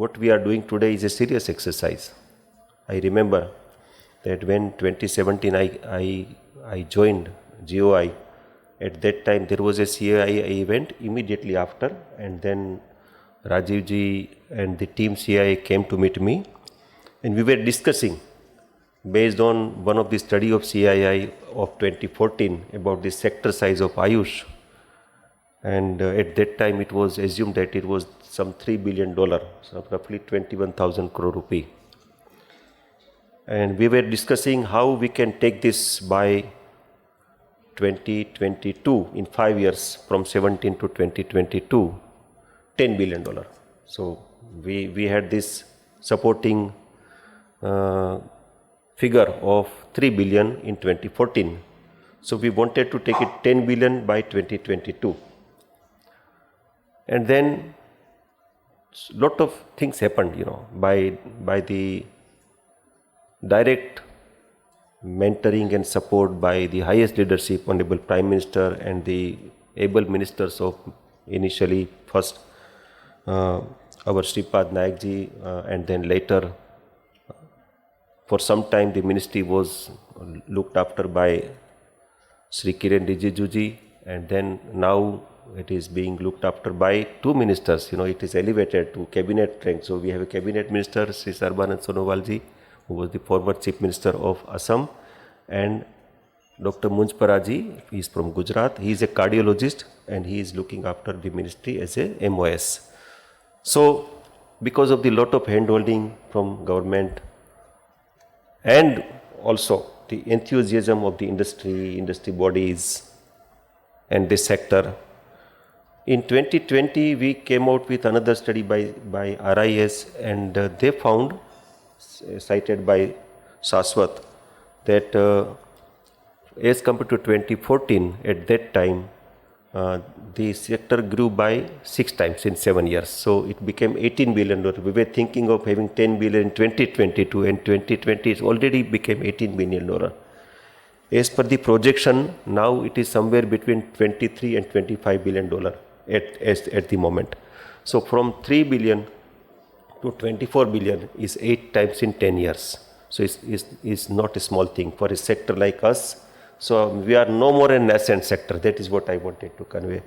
what we are doing today is a serious exercise. I remember that when 2017 I joined GOI, at that time there was a CII event immediately after, and then Rajiv ji and the team CII came to meet me, and we were discussing based on one of the study of CII of 2014 about the sector size of Ayush. And at that time it was assumed that it was some $3 billion, so roughly 21,000 crore rupee. And we were discussing how we can take this by 2022, in 5 years, from 17 to 2022, $10 billion. So we had this supporting figure of 3 billion in 2014. So we wanted to take it 10 billion by 2022. And then lot of things happened, by the direct mentoring and support by the highest leadership, Honorable Prime Minister and the able ministers of initially first our Shripad Naik ji, and then later for some time the ministry was looked after by Sri Kiren Rijiju ji, and then now it is being looked after by two ministers. It is elevated to cabinet rank. So we have a cabinet minister, Sri Sarbanand Sonowal ji, who was the former chief minister of Assam, and Dr. Munjpara ji, he is from Gujarat. He is a cardiologist and he is looking after the ministry as a MOS. So because of the lot of handholding from government and also the enthusiasm of the industry bodies and this sector, in 2020 we came out with another study by RIS, and they found, cited by Saswat, that as compared to 2014, at that time the sector grew by 6 times in 7 years. So it became $18 billion. We were thinking of having 10 billion in 2022, and 2020 it already became $18 billion. As per the projection, now it is somewhere between $23 and $25 billion at the moment. So from 3 billion to 24 billion is 8 times in 10 years. So it's not a small thing for a sector like us. So we are no more a nascent sector. That is what I wanted to convey.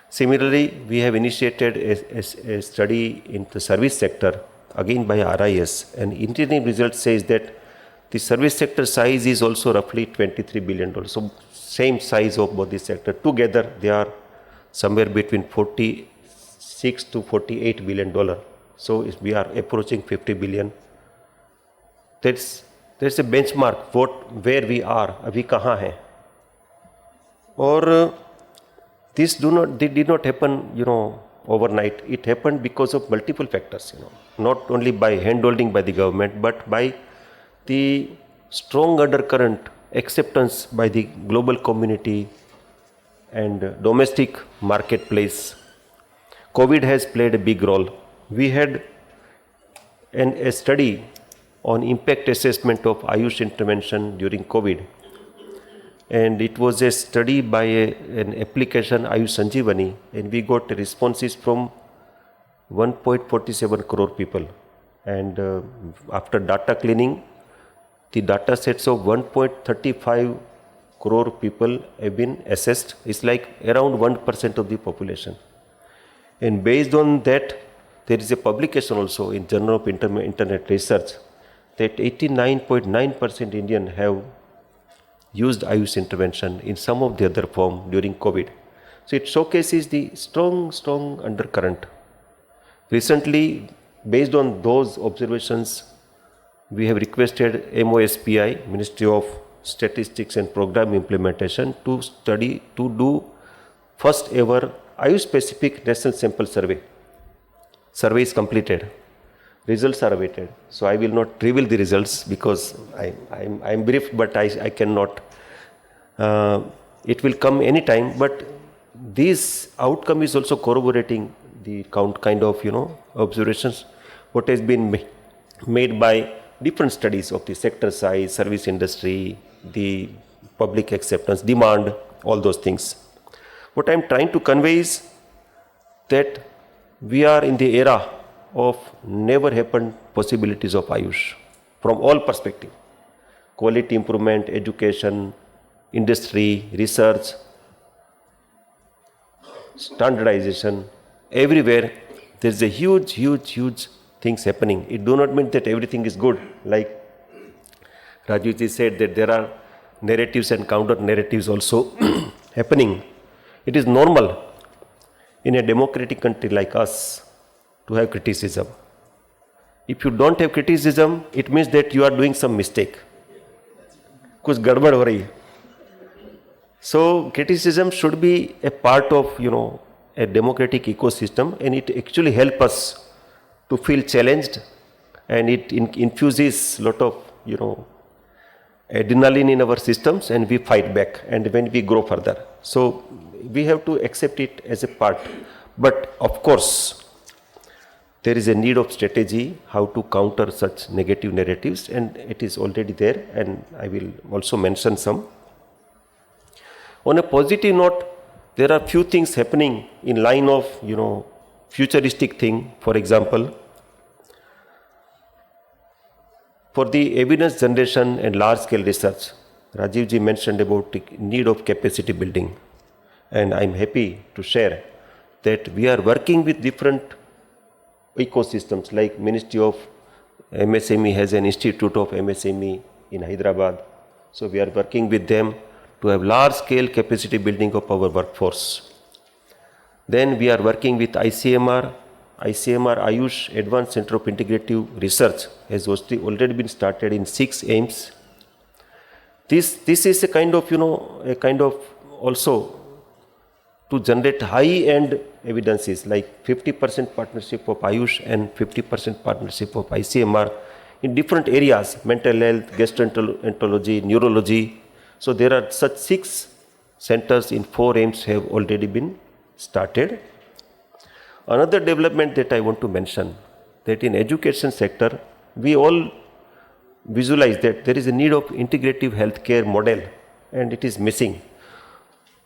Similarly, we have initiated a study in the service sector, again by RIS, and interim result says that the service sector size is also roughly $23 billion. So same size of both the sector. Together they are somewhere between $46 to $48 billion. So we are approaching 50 billion. That's a benchmark where we are, abhi kahan hai. Or this did not happen, overnight. It happened because of multiple factors, not only by handholding by the government, but by the strong undercurrent acceptance by the global community and domestic marketplace. COVID has played a big role. We had a study on impact assessment of Ayush intervention during COVID. And it was a study by an application Ayush Sanjeevani, and we got responses from 1.47 crore people. And after data cleaning, the data sets of 1.35 crore people have been assessed. It's like around 1% of the population. And based on that, there is a publication also in Journal of Internet Research that 89.9% Indian have used Ayush intervention in some of the other form during COVID. So it showcases the strong undercurrent. Recently, based on those observations, we have requested MOSPI, Ministry of Statistics and Program Implementation, to do first ever Ayush specific national sample survey. Survey is completed. Results are awaited. So I will not reveal the results because I'm briefed, but I cannot. It will come anytime, but this outcome is also corroborating the kind of observations what has been made by different studies of the sector size, service industry, the public acceptance, demand, all those things. What I'm trying to convey is that we are in the era of never happened possibilities of Ayush from all perspective. Quality improvement, education, industry, research, standardization, everywhere there is a huge things happening. It do not mean that everything is good. Like Rajuji said that there are narratives and counter narratives also happening. It is normal in a democratic country like us to have criticism. If you don't have criticism, it means that you are doing some mistake. कुछ गड़बड़ हो रही है. So criticism should be a part of a democratic ecosystem, and it actually helps us to feel challenged, and it infuses lot of adrenaline in our systems, and we fight back, and when we grow further. So we have to accept it as a part. But of course, there is a need of strategy how to counter such negative narratives, and it is already there, and I will also mention some. On a positive note, there are few things happening in line of futuristic thing. For example, for the evidence generation and large scale research, Rajiv ji mentioned about the need of capacity building, and I'm happy to share that we are working with different ecosystems, like Ministry of MSME has an institute of MSME in Hyderabad. So we are working with them to have large scale capacity building of our workforce. Then we are working with ICMR. ICMR Ayush Advanced Center of Integrative Research has already been started in 6 AIIMS. This is a kind of also to generate high-end evidences, like 50% partnership of Ayush and 50% partnership of ICMR in different areas, mental health, gastroenterology, neurology. So there are such 6 centers in 4 AIIMS have already been started. Another development that I want to mention, that in education sector, we all visualize that there is a need of integrative healthcare model, and it is missing.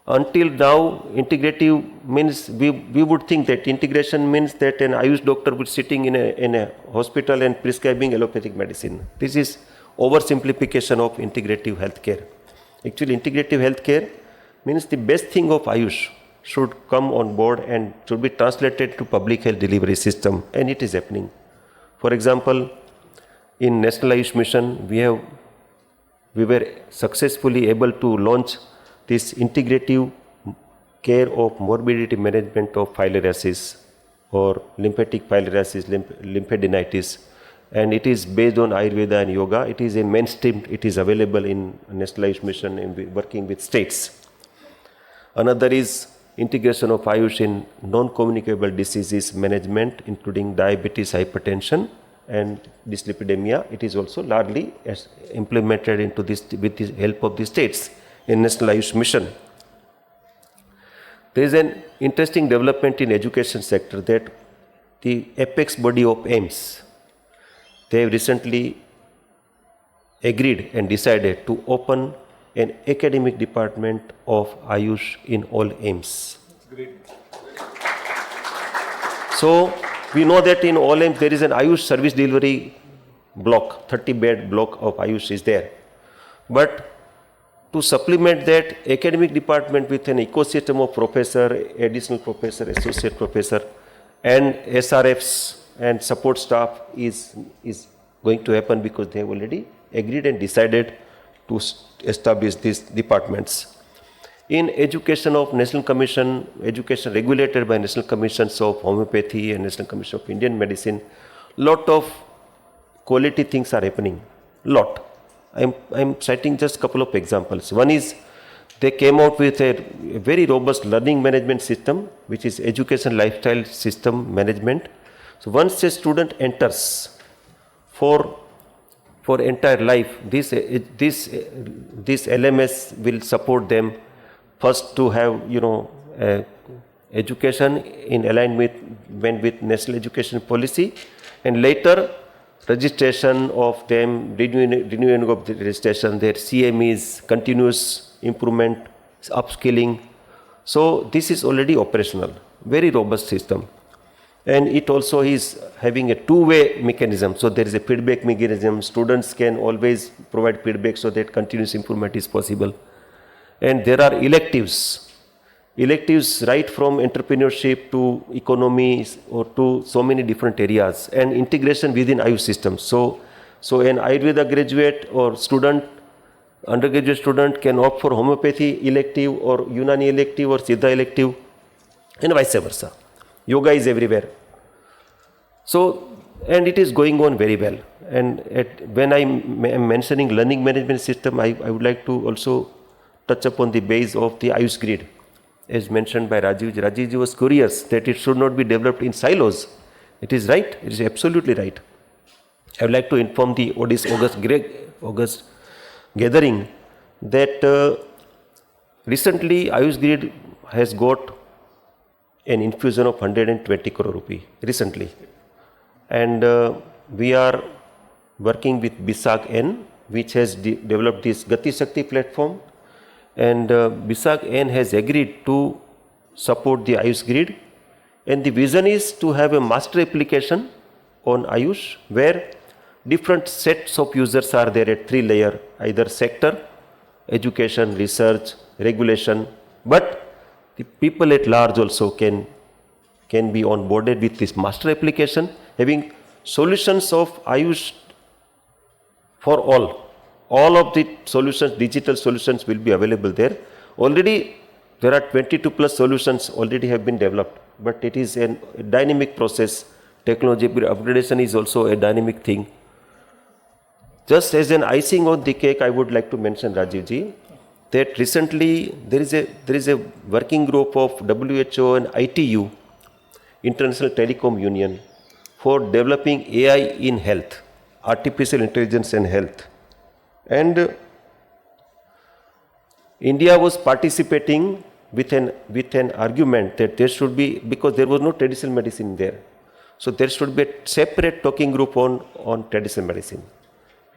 Until now, integrative means we would think that integration means that an Ayush doctor would sitting in a hospital and prescribing allopathic medicine. This is oversimplification of integrative healthcare. Actually, integrative healthcare means the best thing of Ayush should come on board and should be translated to public health delivery system, and it is happening. For example, in National Ayush Mission, we were successfully able to launch this integrative care of morbidity management of filariasis or lymphatic filariasis, lymphadenitis, and it is based on Ayurveda and yoga. It is a mainstream. It is available in National Ayush Mission and working with states. Another is integration of Ayush in non-communicable diseases management, including diabetes, hypertension, and dyslipidemia. It is also largely implemented into this with the help of the states in National Ayush Mission. There is an interesting development in education sector that the apex body of AIIMS, they have recently agreed and decided to open an academic department of Ayush in all AIIMS. Great. So we know that in all AIIMS there is an Ayush service delivery block, 30-bed block of Ayush is there. But to supplement that academic department with an ecosystem of professor, additional professor, associate professor, and SRFs and support staff is going to happen, because they have already agreed and decided to establish these departments. In education of National Commission, education regulated by National Commissions of Homeopathy and National Commission of Indian Medicine, lot of quality things are happening, lot. I'm citing just a couple of examples. One is they came out with a very robust learning management system, which is education lifestyle system management. So once a student enters for entire life, this LMS will support them first to have education in alignment with national education policy, and later registration of them, renewing of the registration, their CMEs, continuous improvement, upskilling. So this is already operational, very robust system. And it also is having a two-way mechanism. So there is a feedback mechanism. Students can always provide feedback so that continuous improvement is possible. And there are electives right from entrepreneurship to economies or to so many different areas, and integration within Ayush systems. So an Ayurveda graduate or student, undergraduate student, can opt for homeopathy elective or Unani elective or Siddha elective, and vice versa. Yoga is everywhere. So, and it is going on very well. And when I am mentioning learning management system, I would like to also touch upon the base of the Ayush grid. As mentioned by Rajiv. Rajiv was curious that it should not be developed in silos. It is right. It is absolutely right. I would like to inform the August gathering that recently Ayush grid has got an infusion of 120 crore rupee recently. And we are working with BISAG N, which has developed this Gati Shakti platform. And BISAG N has agreed to support the Ayush grid. And the vision is to have a master application on Ayush, where different sets of users are there at 3 layers, either sector, education, research, regulation. But the people at large also can be onboarded with this master application, having solutions of Ayush for all. All of the solutions, digital solutions, will be available there. Already there are 22 plus solutions already have been developed, but it is a dynamic process. Technology upgradation is also a dynamic thing. Just as an icing on the cake, I would like to mention, Rajiv ji, that recently there is a working group of WHO and ITU, International Telecom Union, for developing AI in health, artificial intelligence and health. And India was participating with an argument that there should be, because there was no traditional medicine there, so there should be a separate talking group on traditional medicine.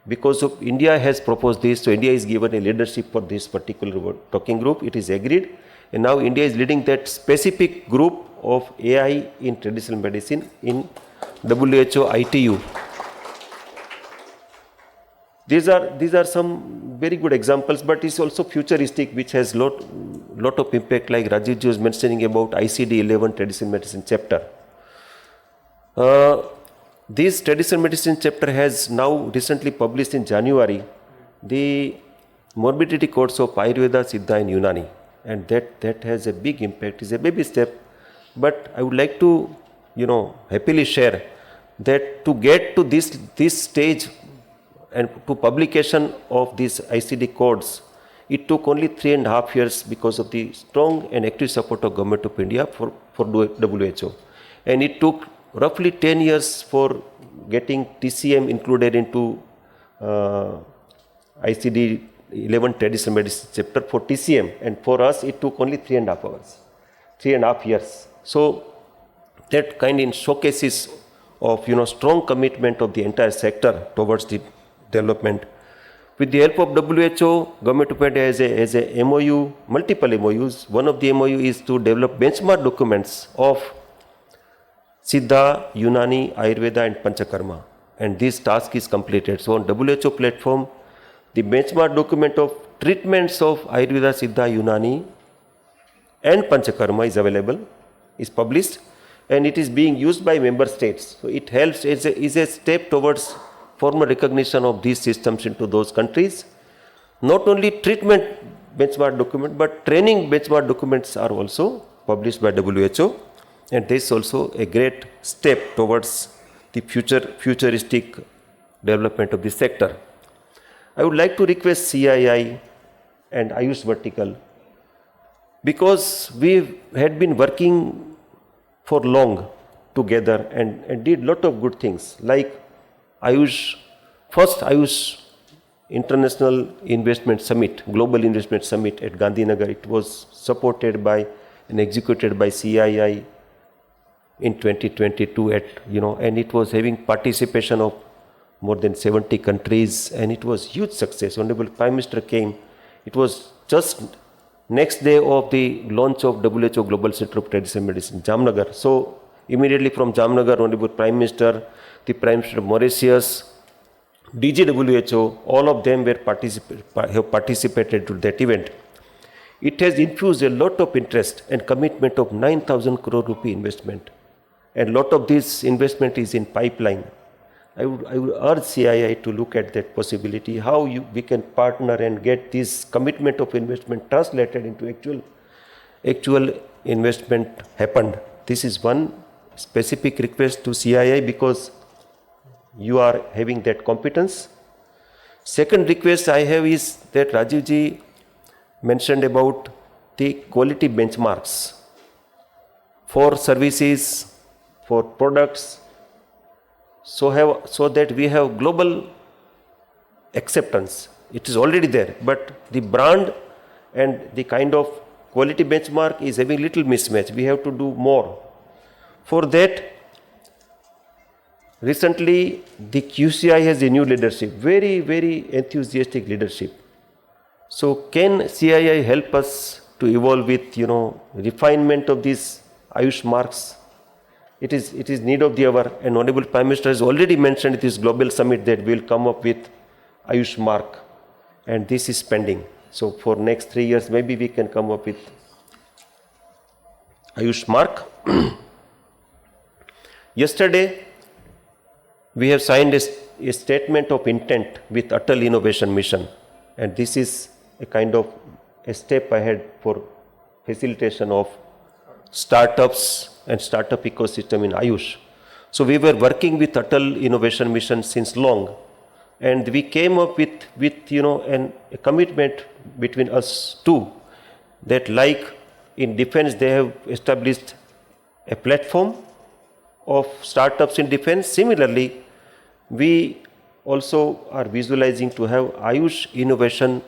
Because of India has proposed this, so India is given a leadership for this particular talking group. It is agreed, and now India is leading that specific group of AI in traditional medicine in WHO ITU. These are some very good examples, but it's also futuristic, which has lot of impact, like Rajiv ji was mentioning about ICD 11 traditional medicine chapter. This traditional medicine chapter has now recently published in January the morbidity codes of Ayurveda, Siddha and Unani, and that has a big impact. It's a baby step, but I would like to happily share that to get to this stage and to publication of these ICD codes, it took only 3.5 years because of the strong and active support of Government of India for WHO. And it took roughly 10 years for getting TCM included into ICD 11 traditional medicine chapter for TCM, and for us it took only 3.5 years. So that kind of showcases of strong commitment of the entire sector towards the development. With the help of WHO, Government of India has a MOU, multiple MOUs. One of the MOU is to develop benchmark documents of Siddha, Unani, Ayurveda and Panchakarma, and this task is completed. So on WHO platform, the benchmark document of treatments of Ayurveda, Siddha, Unani and Panchakarma is available, is published, and it is being used by member states. So it helps, is a step towards formal recognition of these systems into those countries. Not only treatment benchmark document, but training benchmark documents are also published by WHO, and this is also a great step towards the futuristic development of the sector. I would like to request CII and Ayush vertical, because we had been working for long together and did lot of good things, like first Ayush International Investment Summit, Global Investment Summit at Gandhinagar. It was supported by and executed by CII in 2022 and it was having participation of more than 70 countries, and it was huge success. Honorable Prime Minister came. It was just next day of the launch of WHO Global Center of Traditional Medicine, Jamnagar. So immediately from Jamnagar, Honorable Prime Minister, the Prime Minister of Mauritius, DGWHO, all of them have participated to that event. It has infused a lot of interest and commitment of 9,000 crore rupee investment. And lot of this investment is in pipeline. I would urge CII to look at that possibility, how we can partner and get this commitment of investment translated into actual investment happened. This is one specific request to CII because you are having that competence. Second request I have is that Rajiv ji mentioned about the quality benchmarks for services, for products, so that we have global acceptance. It is already there, but the brand and the kind of quality benchmark is having little mismatch. We have to do more. For that, recently the QCI has a new leadership, very, very enthusiastic leadership. So can CII help us to evolve with, refinement of these Ayush marks? It is need of the hour, and Honorable Prime Minister has already mentioned at this global summit that we will come up with Ayush mark, and this is pending. So for next 3 years, maybe we can come up with Ayush mark. Yesterday, we have signed a statement of intent with Atal Innovation Mission, and this is a kind of a step ahead for facilitation of startups and startup ecosystem in Ayush. So we were working with Atal Innovation Mission since long, and we came up with a commitment between us two, that like in defense they have established a platform of startups in defense. Similarly, we also are visualizing to have Ayush innovation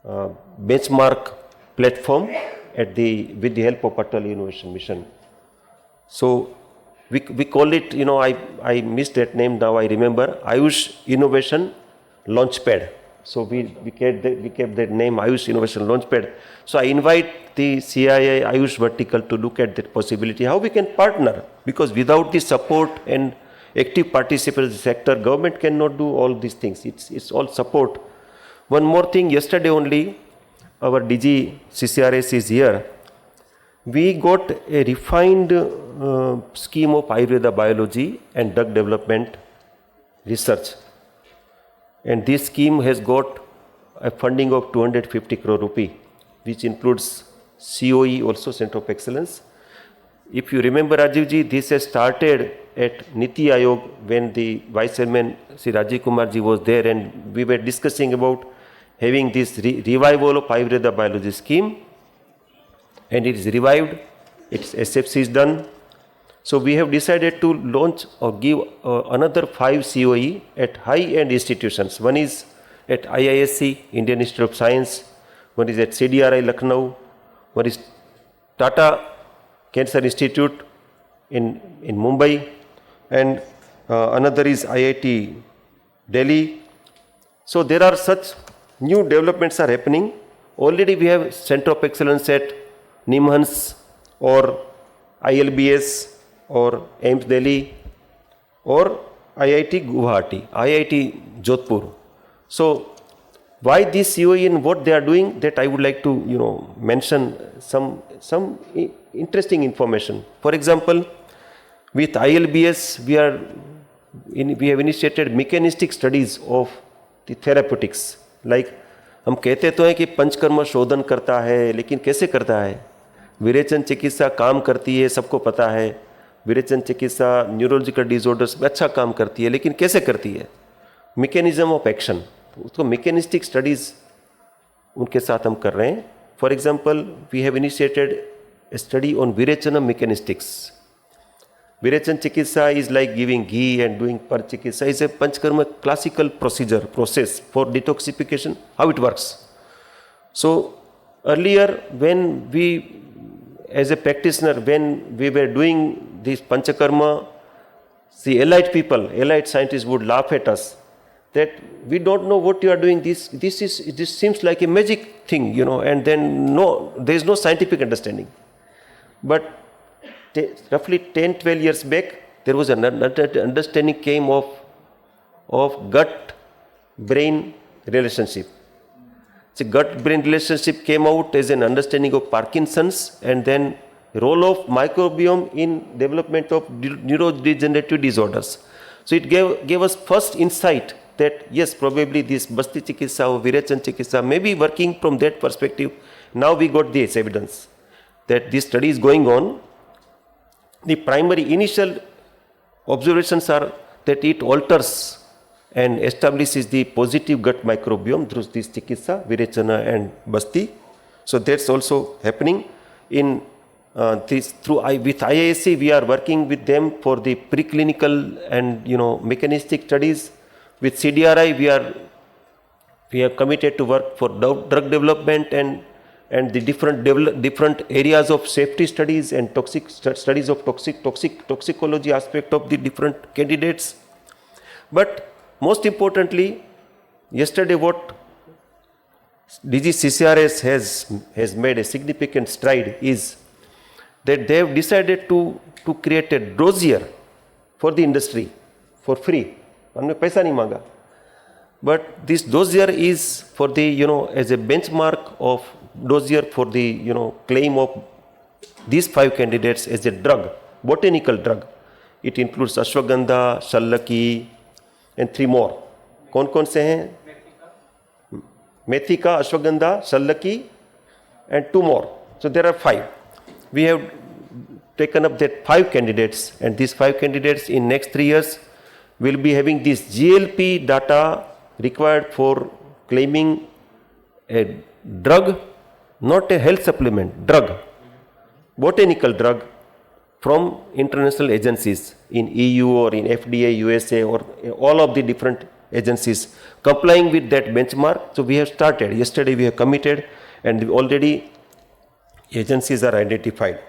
benchmark platform with the help of Atal Innovation Mission. So we call it, I missed that name, now I remember, Ayush Innovation Launchpad. So we kept that name Ayush Innovation Launchpad. So I invite the CII Ayush vertical to look at that possibility, how we can partner, because without the support and active participation of the sector, government cannot do all these things. It's all support. One more thing, yesterday only, our DG CCRS is here. We got a refined scheme of Ayurveda biology and drug development research. And this scheme has got a funding of 250 crore rupee, which includes COE, also Center of Excellence. If you remember, Rajiv ji, this has started at Niti Aayog when the Vice Chairman Sri Rajiv Kumar ji was there, and we were discussing about having this revival of Ayurveda biology scheme, and it is revived, its SFC is done. So we have decided to launch or give another 5 COE at high-end institutions. One is at IISc, Indian Institute of Science, one is at CDRI Lucknow, one is Tata Cancer Institute in Mumbai, and another is IIT Delhi. So there are such new developments are happening. Already we have Center of Excellence at Nimhans or ILBS or AIIMS Delhi or IIT Guwahati, IIT Jodhpur. So why this COE and what they are doing, that I would like to mention some interesting information. For example, with ILBS we have initiated mechanistic studies of the therapeutics. Like हम कहते तो हैं कि पंचकर्म शोधन करता है, लेकिन कैसे करता है? विरेचन चिकित्सा काम करती है, सबको पता है। विरेचन चिकित्सा न्यूरोलॉजिकल डिसऑर्डर्स में अच्छा काम करती है, लेकिन कैसे करती है? मैकेनिज्म ऑफ एक्शन, उसको मैकेनिस्टिक स्टडीज़ उनके साथ हम कर रहे हैं. For example we have initiated a study on virechanam mechanistics. Virechan chikitsa is like giving ghee and doing पर chikitsa is a panchakarma classical process for detoxification, how it works. So earlier when we as a practitioner, when we were doing this panchakarma, the allied people, allied scientists would laugh at us that we don't know what you are doing. This seems like a magic thing, and then there is no scientific understanding. But roughly 10-12 years back, there was an understanding came of gut-brain relationship. So gut-brain relationship came out as an understanding of Parkinson's, and then role of microbiome in development of neurodegenerative disorders. So it gave us first insight that yes, probably this Basti Chikitsa or Virechan Chikitsa may be working from that perspective. Now we got this evidence that this study is going on. The primary initial observations are that it alters and establishes the positive gut microbiome through this Chikitsa, Virechana and Basti. So that's also happening in with IISc. We are working with them for the preclinical and mechanistic studies. With CDRI, we are committed to work for drug development and the different areas of safety studies and studies of toxicology aspect of the different candidates. But most importantly, yesterday what DG CCRS has made a significant stride is that they have decided to create a dossier for the industry for free. हमने पैसा नहीं मांगा. But this dossier is for the as a benchmark of dossier for the claim of these 5 candidates as a drug, botanical drug. It includes ashwagandha, shallaki, and 3 more. कौन से हैं? मेथिका, ashwagandha, shallaki, and 2 more. So there are 5. We have taken up that 5 candidates, and these 5 candidates in next 3 years will be having this GLP data required for claiming a drug, not a health supplement, drug, botanical drug from international agencies in EU or in FDA, USA, or all of the different agencies complying with that benchmark. So we have started. Yesterday we have committed, and already agencies are identified.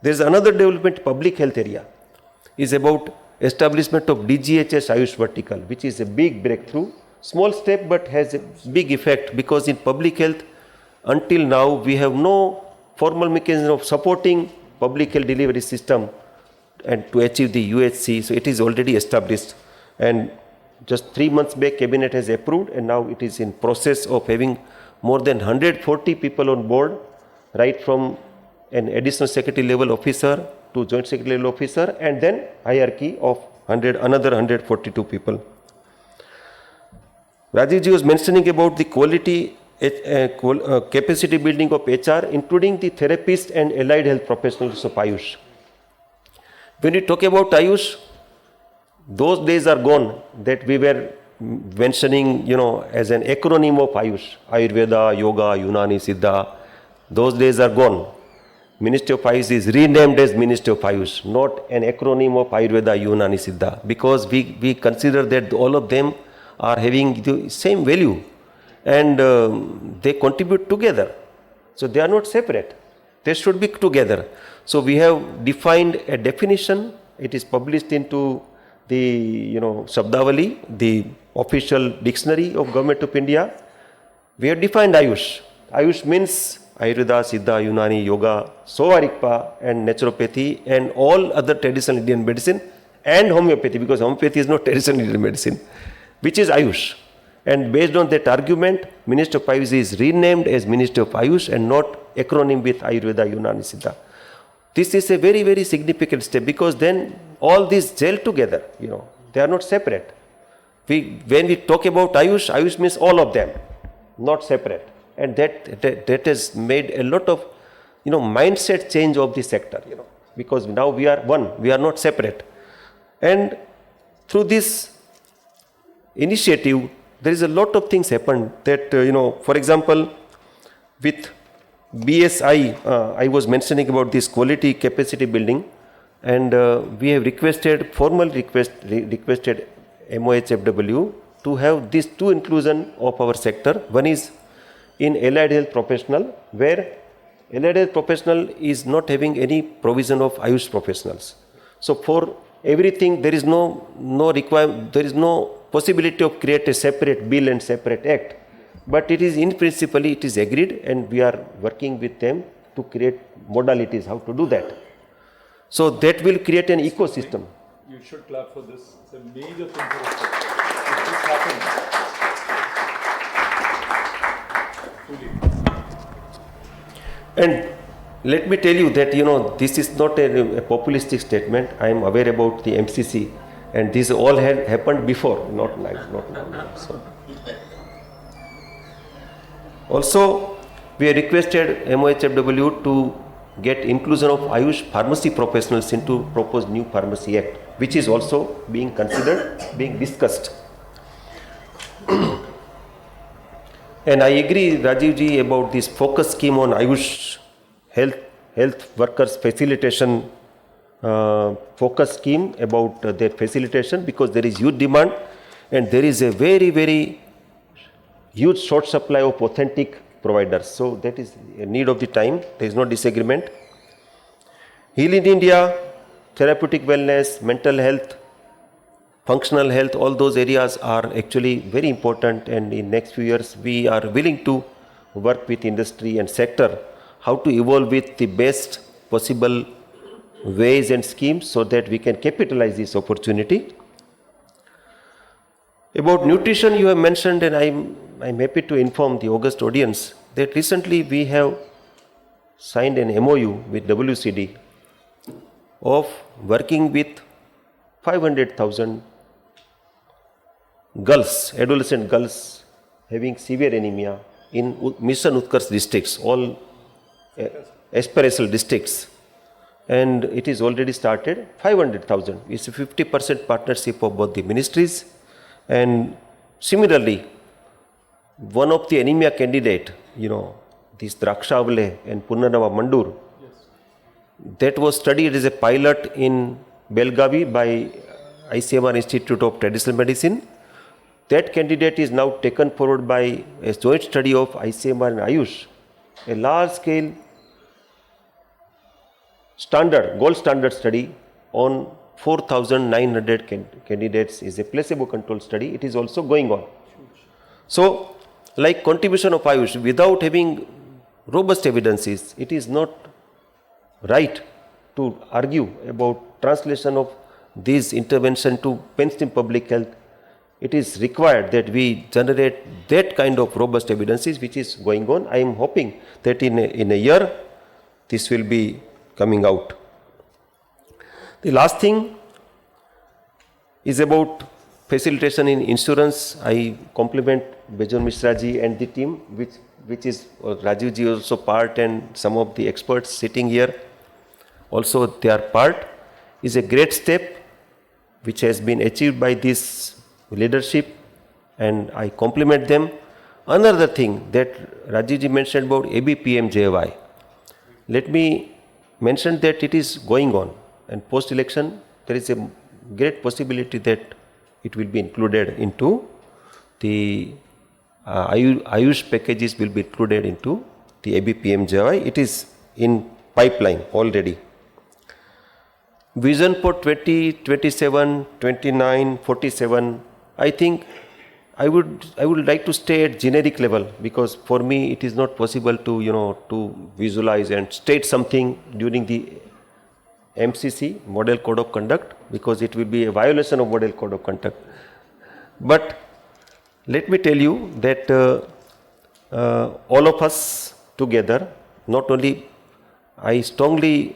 There is another development, public health area, is about establishment of DGHS Ayush vertical, which is a big breakthrough. Small step but has a big effect, because in public health until now we have no formal mechanism of supporting public health delivery system and to achieve the UHC. So it is already established, and just 3 months back cabinet has approved, and now it is in process of having more than 140 people on board, right from an additional secretary level officer to joint secretary level officer, and then hierarchy of another 142 people. Rajiv ji was mentioning about the quality capacity building of HR, including the therapists and allied health professionals of Ayush. When we talk about Ayush, those days are gone that we were mentioning, as an acronym of Ayush, Ayurveda, Yoga, Unani, Siddha. Those days are gone. Ministry of Ayush is renamed as Ministry of Ayush, not an acronym of Ayurveda, Unani, Siddha, because we consider that all of them are having the same value, and they contribute together. So they are not separate. They should be together. So we have defined a definition. It is published into the Shabdavali, the official dictionary of Government of India. We have defined Ayush. Ayush means Ayurveda, Siddha, Unani, Yoga, Sovarikpa, and naturopathy, and all other traditional Indian medicine, and homeopathy, because homeopathy is not traditional Indian medicine, which is Ayush. And based on that argument, Ministry of Ayush is renamed as Ministry of Ayush and not acronym with Ayurveda, Unani, Siddha. This is a very, very significant step, because then all these gel together, they are not separate. When we talk about Ayush, Ayush means all of them, not separate. And that has made a lot of, mindset change of the sector, because now we are one, we are not separate. And through this initiative, there is a lot of things happened that, for example, with BSI, I was mentioning about this quality capacity building, and we have requested MOHFW to have these 2 inclusion of our sector. One is in allied health professional, where allied health professional is not having any provision of Ayush professionals. So for everything, there is no requirement, there is no possibility of create a separate bill and separate act. But it is in principle, it is agreed, and we are working with them to create modalities how to do that. So that will create an ecosystem. You should clap for this. It's a major thing for us. If this happens, truly. And let me tell you that, this is not a populistic statement. I am aware about the MCC, and this all had happened before, not now. So. Also, we have requested MOHFW to get inclusion of Ayush pharmacy professionals into proposed new pharmacy act, which is also being considered, being discussed. And I agree, Rajiv ji, about this focus scheme on Ayush health workers facilitation focus scheme about their facilitation, because there is huge demand and there is a very, very huge short supply of authentic providers. So that is a need of the time. There is no disagreement. Heal in India, therapeutic wellness, mental health, functional health, all those areas are actually very important, and in next few years we are willing to work with industry and sector how to evolve with the best possible ways and schemes so that we can capitalize this opportunity. About nutrition you have mentioned, and I'm happy to inform the august audience that recently we have signed an MOU with WCD of working with 500,000 girls, adolescent girls having severe anemia in Mission Utkarsh districts, all aspirational districts, and it is already started. 500,000. It's a 50% partnership of both the ministries. And similarly, one of the anemia candidate, this Drakshavle and Punarava Mandur, that was studied as a pilot in Belgavi by ICMR Institute of Traditional Medicine. That candidate is now taken forward by a joint study of ICMR and Ayush, a large-scale gold standard study on 4,900 candidates is a placebo-controlled study. It is also going on. So, like contribution of Ayush, without having robust evidences, it is not right to argue about translation of this intervention to mainstream public health. It is required that we generate that kind of robust evidences, which is going on. I am hoping that in a year, this will be coming out. The last thing is about facilitation in insurance. I compliment Bejon Mishra ji and the team, which is Rajiv ji also part, and some of the experts sitting here also their part, is a great step which has been achieved by this leadership, and I compliment them. Another thing that Rajiv ji mentioned about ABPMJY, let me mention that it is going on, and post-election there is a great possibility that it will be included into the Ayush packages will be included into the ABPMJY. It is in pipeline already. Vision for 2027, 29, 47, I think I would like to stay at generic level, because for me it is not possible to to visualize and state something during the MCC, Model Code of Conduct, because it will be a violation of Model Code of Conduct. But let me tell you that all of us together, not only, I strongly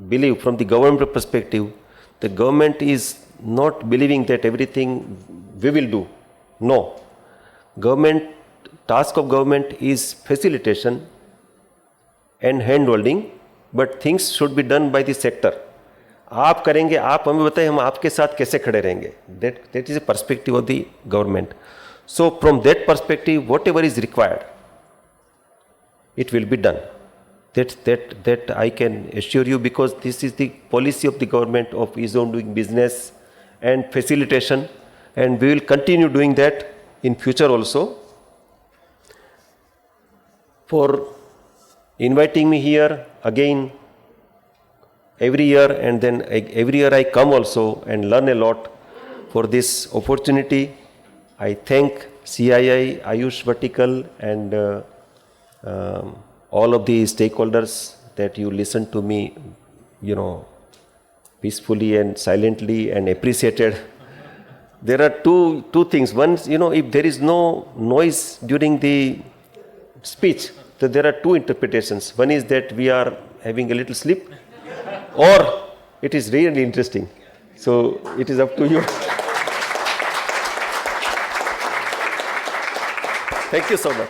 believe from the government perspective, the government is not believing that everything we will do. No. Task of government is facilitation and hand-holding, but things should be done by the sector. आप करेंगे, आप हमें बताएं, हम आपके साथ कैसे खड़े रहेंगे. That is a perspective of the government. So from that perspective, whatever is required, it will be done. That I can assure you, because this is the policy of the government of ease of doing business and facilitation, and we will continue doing that in future also. For inviting me here again every year, and then every year I come also and learn a lot. For this opportunity, I thank CII AYUSH Vertical and all of the stakeholders that you listen to me, peacefully and silently and appreciated. There are two things. One, if there is no noise during the speech, then there are two interpretations. One is that we are having a little sleep, or it is really interesting. So it is up to you. Thank you so much.